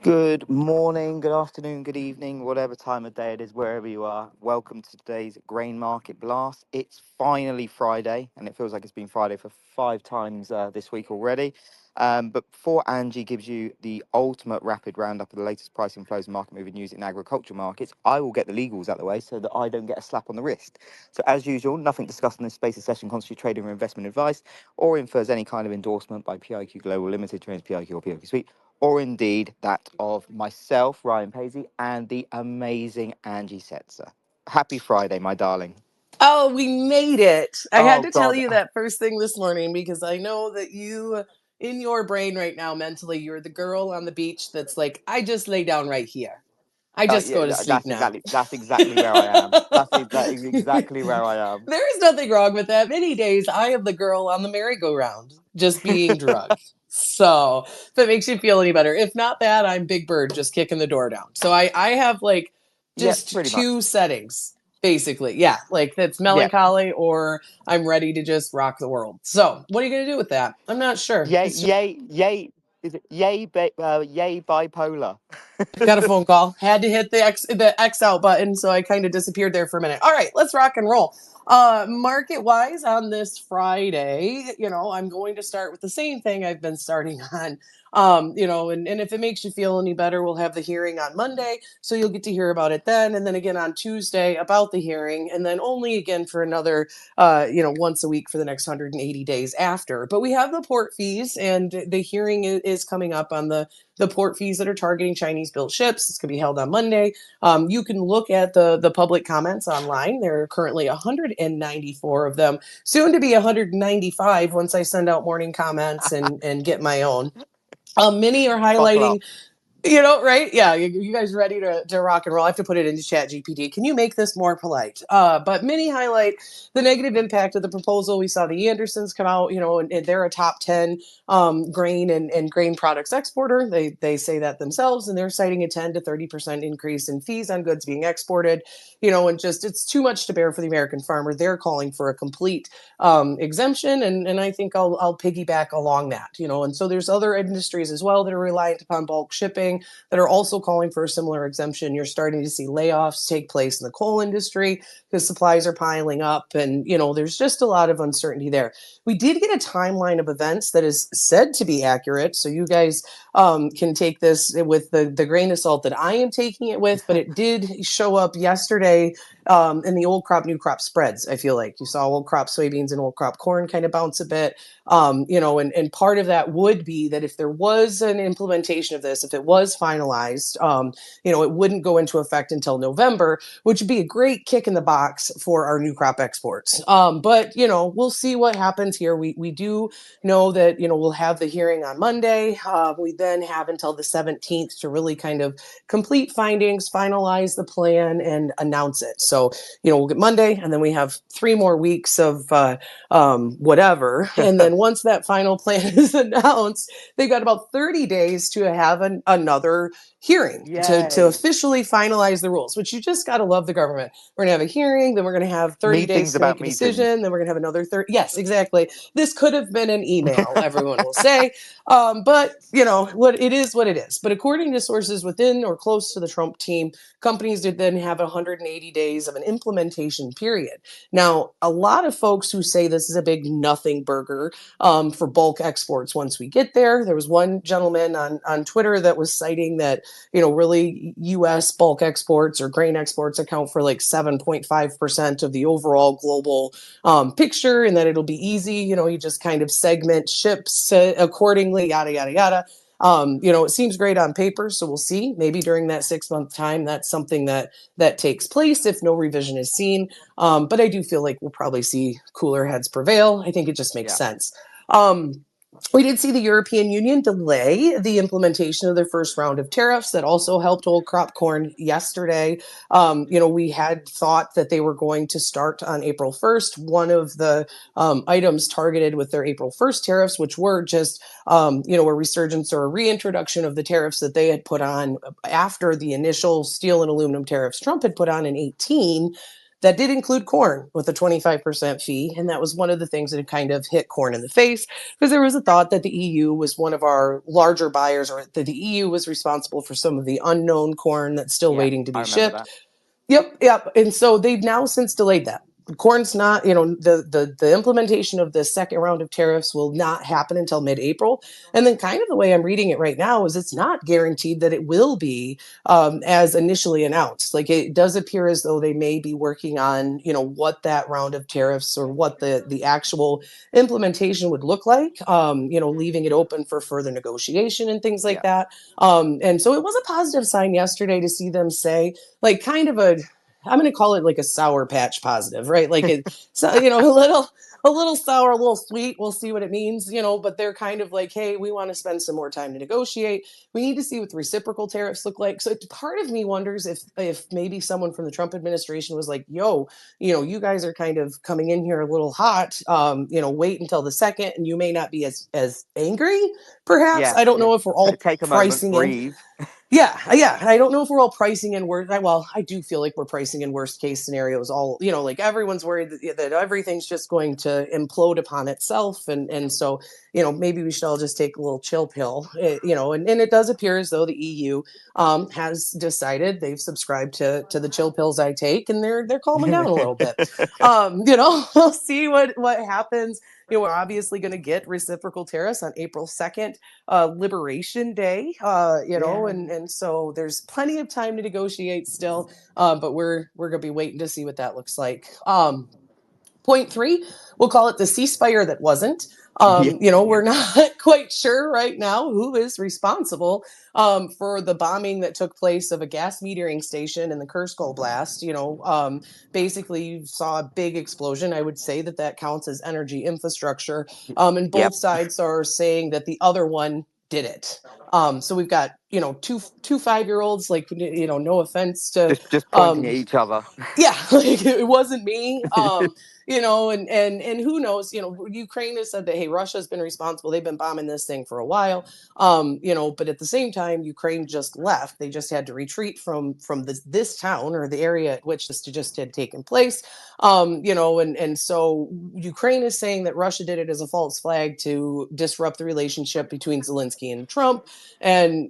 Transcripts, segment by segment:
Good morning, good afternoon, good evening, whatever time of day it is, wherever you are. Welcome to today's Grain Market Blast. It's finally Friday, and it feels like it's been Friday for five times this week already. But before Angie gives you the ultimate rapid roundup of the latest pricing flows and market moving news in agricultural markets, I will get the legals out of the way so that I don't get a slap on the wrist. So, as usual, nothing discussed in this space of session constitutes trading or investment advice or infers any kind of endorsement by PIQ Global Limited, Trends PIQ or PIQ Suite, or indeed that of myself, Ryan Paisley, and the amazing Angie Setzer. Happy Friday, my darling. Oh, we made it. I had Oh, to tell God. you that first thing this morning because I know that you, in your brain right now, mentally, you're the girl on the beach that's like, I just lay down right here. I just Yeah, go to sleep that's now. exactly where I am. That is exactly where I am. There is nothing wrong with that. Many days I am the girl on the merry-go-round, just being drunk. So if it makes you feel any better. If not that, I'm Big Bird just kicking the door down. So I have like Yeah, just pretty much. two settings, basically. Yeah, like that's Yeah. melancholy or I'm ready to just rock the world. So what are you gonna do with that? I'm not sure. Yay, It's just yay, yay. Is it yay bipolar? got a phone call. Had to hit the X out button, so I kind of disappeared there for a minute. All right, let's rock and roll. Market wise on this Friday, I'm going to start with the same thing I've been starting on. And if it makes you feel any better, we'll have the hearing on Monday, so you'll get to hear about it then, and then again on Tuesday about the hearing, and then only again for another, once a week for the next 180 days after. But we have the port fees, and the hearing is coming up on the port fees that are targeting Chinese built ships. It's going to be held on Monday. You can look at the public comments online. There are currently 194 of them, soon to be 195 once I send out morning comments and get my own. Many are Buckle up. highlighting right? Yeah, you guys ready to rock and roll? I have to put it into Chat GPT. Can you make this more polite? But many highlight the negative impact of the proposal. We saw the Andersons come out, and they're a top 10 grain and grain products exporter. They say that themselves, and they're citing a 10 to 30% increase in fees on goods being exported, and just it's too much to bear for the American farmer. They're calling for a complete exemption, and I think I'll piggyback along that, and so there's other industries as well that are reliant upon bulk shipping that are also calling for a similar exemption. You're starting to see layoffs take place in the coal industry because supplies are piling up, and there's just a lot of uncertainty there. We did get a timeline of events that is said to be accurate, so you guys can take this with the grain of salt that I am taking it with, but it did show up yesterday in the old crop, new crop spreads. I feel like you saw old crop soybeans and old crop corn kind of bounce a bit. And part of that would be that if there was an implementation of this, if it was finalized, it wouldn't go into effect until November, which would be a great kick in the box for our new crop exports. But we'll see what happens here. We do know that we'll have the hearing on Monday. We then have until the 17th to really kind of complete findings, finalize the plan, and announce it. So we'll get Monday, and then we have 3 more weeks of whatever. And then once that final plan is announced, they've got about 30 days to have another hearing to Yay. officially finalize the rules, which you just got to love the government. We're going to have a hearing, then we're going to have 30 days Meetings to make about a meetings. decision, then we're going to have another 30. Yes, exactly. This could have been an email, everyone will say. But what it is, what it is. But according to sources within or close to the Trump team, companies did then have 180 days of an implementation period. Now, a lot of folks who say this is a big nothing burger for bulk exports once we get there. There was one gentleman on Twitter that was citing that, really U.S. bulk exports or grain exports account for like 7.5% of the overall global picture, and that it'll be easy. You just kind of segment ships accordingly, yada, yada, yada. It seems great on paper, so we'll see. Maybe during that 6 month time, that's something that takes place if no revision is seen. But I do feel like we'll probably see cooler heads prevail. I think it just makes Yeah. sense. We did see the European Union delay the implementation of their first round of tariffs. That also helped old crop corn yesterday. We had thought that they were going to start on April 1st. One of the items targeted with their April 1st tariffs, which were just, a resurgence or a reintroduction of the tariffs that they had put on after the initial steel and aluminum tariffs Trump had put on in 18. That did include corn with a 25% fee. And that was one of the things that kind of hit corn in the face, because there was a thought that the EU was one of our larger buyers, or that the EU was responsible for some of the unknown corn that's still Yeah, waiting to I be remember shipped. that. Yep, yep. And so they've now since delayed that. Corn's not, the implementation of the second round of tariffs will not happen until mid-April. And then kind of the way I'm reading it right now is it's not guaranteed that it will be as initially announced. Like, it does appear as though they may be working on, what that round of tariffs, or what the actual implementation would look like, leaving it open for further negotiation and things like Yeah. that. And so it was a positive sign yesterday to see them say, like, kind of I'm going to call it like a sour patch positive, right? Like, so, a little sour, a little sweet. We'll see what it means, but they're kind of like, hey, we want to spend some more time to negotiate. We need to see what the reciprocal tariffs look like. So part of me wonders if maybe someone from the Trump administration was like, yo, you guys are kind of coming in here a little hot. Wait until the second, and you may not be as angry, perhaps. Yeah, I don't yeah. know if we're all Take a moment, pricing in. breathe. Yeah, yeah. And I don't know if we're all pricing in worst. Well, I do feel like we're pricing in worst case scenarios. All, like, everyone's worried that everything's just going to implode upon itself, and so maybe we should all just take a little chill pill. And it does appear as though the EU has decided they've subscribed to the chill pills I take, and they're calming down a little bit. We'll see what happens. We're obviously going to get reciprocal tariffs on April 2nd, Liberation Day, Yeah. and so there's plenty of time to negotiate still, but we're going to be waiting to see what that looks like. Point three, we'll call it the ceasefire that wasn't. Yeah. We're not quite sure right now who is responsible for the bombing that took place of a gas metering station in the Kurskol blast. Basically, you saw a big explosion. I would say that counts as energy infrastructure. And Yep. both sides are saying that the other one did it. So we've got, two 5-year-olds, like, no offense to, Just pointing at um, each other. yeah, like, it wasn't me. And who knows, Ukraine has said that, hey, Russia's been responsible. They've been bombing this thing for a while. But at the same time, Ukraine just left. They just had to retreat from this town, or the area at which this just had taken place. And so Ukraine is saying that Russia did it as a false flag to disrupt the relationship between Zelensky and Trump. And,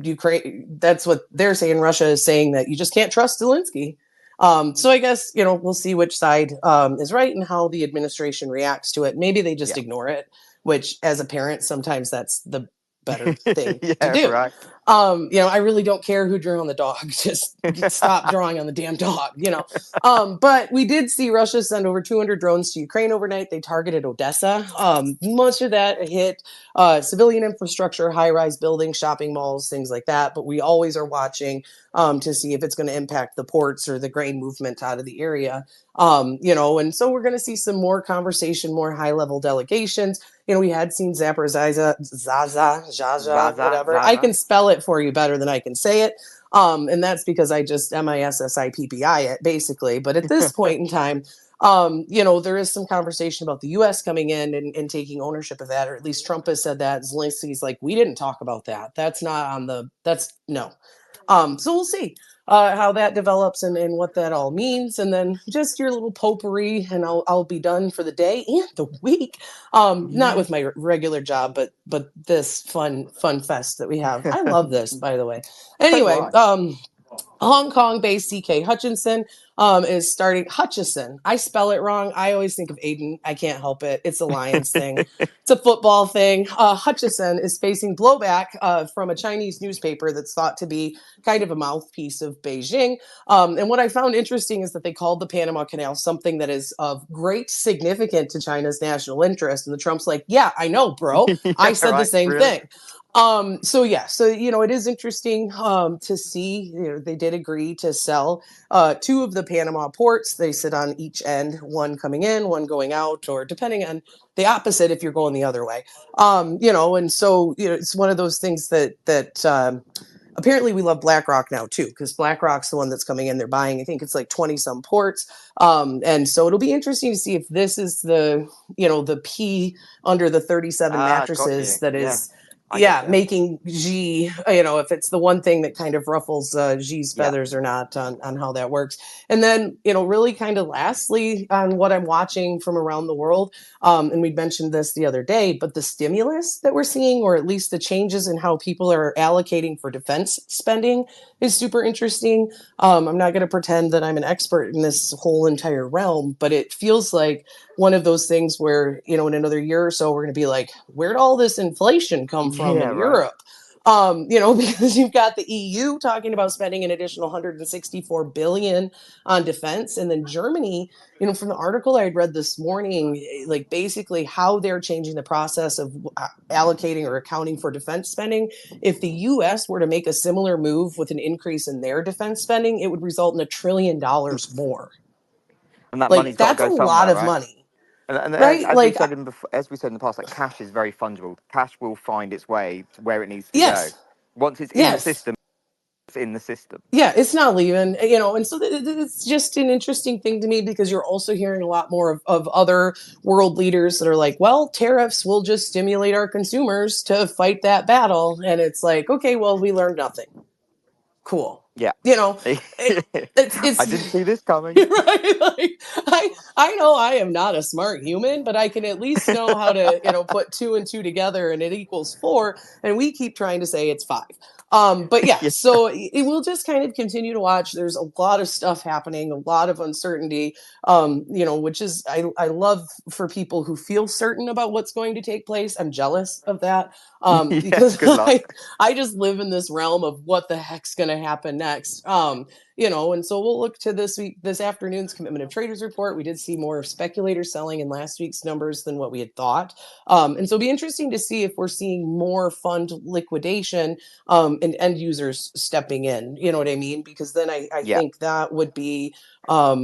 Ukraine, that's what they're saying. Russia is saying that you just can't trust Zelensky. So I guess, we'll see which side is right and how the administration reacts to it. Maybe they just Yeah. ignore it, which, as a parent, sometimes that's the better thing to Yeah, do. right. I really don't care who drew on the dog. Just stop drawing on the damn dog. But we did see Russia send over 200 drones to Ukraine overnight. They targeted Odessa. Much of that hit civilian infrastructure, high-rise buildings, shopping malls, things like that. But we always are watching to see if it's going to impact the ports or the grain movement out of the area. And so we're going to see some more conversation, more high-level delegations. We had seen Zaza, whatever. I Zaza. can spell it for you better than I can say it. And that's because I just MISSIPPI it, basically. But at this point in time, there is some conversation about the U.S. coming in and taking ownership of that, or at least Trump has said that. Zelensky's like, we didn't talk about that. That's not on that's no. So we'll see how that develops and what that all means. And then just your little potpourri, and I'll be done for the day and the week. Not Yeah. with my regular job, but this fun fest that we have. I love this, by the way. So do Anyway, I. Hong Kong-based CK Hutchinson is starting Hutchison. I spell it wrong. I always think of Aiden. I can't help it. It's a Lions thing. It's a football thing. Hutchison is facing blowback from a Chinese newspaper that's thought to be kind of a mouthpiece of Beijing. And what I found interesting is that they called the Panama Canal something that is of great significance to China's national interest. And the Trump's like, yeah, I know, bro. I Yeah, said the right. same Really? thing. So it is interesting to see. They did agree to sell two of the Panama ports. They sit on each end, one coming in, one going out, or depending on the opposite if you're going the other way. And so it's one of those things that apparently we love BlackRock now too, because BlackRock's the one that's coming in. They're buying, I think it's like 20 some ports. And so it'll be interesting to see if this is the P under the 37 Ah, got mattresses you. that Yeah. is I get yeah, you. making G, if it's the one thing that kind of ruffles G's Yeah. feathers or not on how that works. And then, really kind of lastly on what I'm watching from around the world, and we mentioned this the other day, but the stimulus that we're seeing, or at least the changes in how people are allocating for defense spending, is super interesting. I'm not going to pretend that I'm an expert in this whole entire realm, but it feels like one of those things where, in another year or so, we're going to be like, where'd all this inflation come from Yeah, in right. Europe? Because you've got the EU talking about spending an additional 164 billion on defense, and then Germany, from the article I had read this morning, like basically how they're changing the process of allocating or accounting for defense spending. If the US were to make a similar move with an increase in their defense spending, it would result in $1 trillion more. And that Like money's got to that's a go lot somewhere, of right? money, And right? as we've Like, said as we said in the past, like cash is very fungible. Cash will find its way to where it needs to go. yes, Once it's in the yes. system, it's in the system. Yeah, it's not leaving, and so it's just an interesting thing to me because you're also hearing a lot more of other world leaders that are like, well, tariffs will just stimulate our consumers to fight that battle. And it's like, okay, well, we learned nothing. Cool. Yeah. You know, it, I it's didn't see this coming. right. Like, I know I am not a smart human, but I can at least know how to, put two and two together and it equals four. And we keep trying to say it's five. But yeah, Yeah. so it will just kind of continue to watch. There's a lot of stuff happening, a lot of uncertainty, which is, I love for people who feel certain about what's going to take place. I'm jealous of that, Yeah. because Good luck. I just live in this realm of what the heck's going to happen next. And so we'll look to this afternoon's commitment of traders report. We did see more speculators selling in last week's numbers than what we had thought. And so it'll be interesting to see if we're seeing more fund liquidation, and end users stepping in, you know what I mean? Because then I Yeah. think that would be, a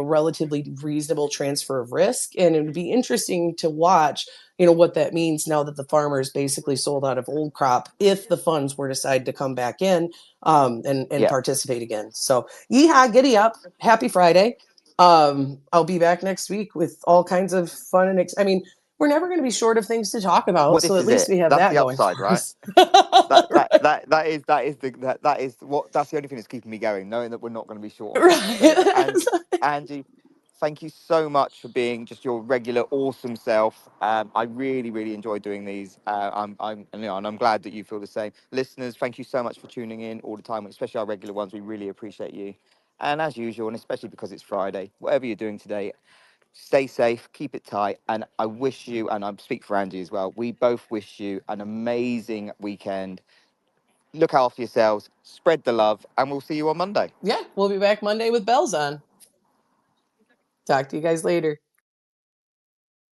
relatively reasonable transfer of risk. And it would be interesting to watch, what that means now that the farmers basically sold out of old crop, if the funds were decided to come back in, and Yeah. participate again. So yeehaw, giddy up, happy Friday. I'll be back next week with all kinds of fun I mean, we're never going to be short of things to talk Well, about, so this at is least it. we have That's that the going upside, for right? us. That's the only thing that's keeping me going, knowing that we're not going to be short on funds today. Right. And Angie, thank you so much for being just your regular awesome self. I really, really enjoy doing these. And I'm glad that you feel the same. Listeners, thank you so much for tuning in all the time, especially our regular ones. We really appreciate you. And as usual, and especially because it's Friday, whatever you're doing today, stay safe, keep it tight, and I wish you, and I speak for Angie as well, we both wish you an amazing weekend. Look after yourselves, spread the love, and we'll see you on Monday. Yeah, we'll be back Monday with bells on. Talk to you guys later.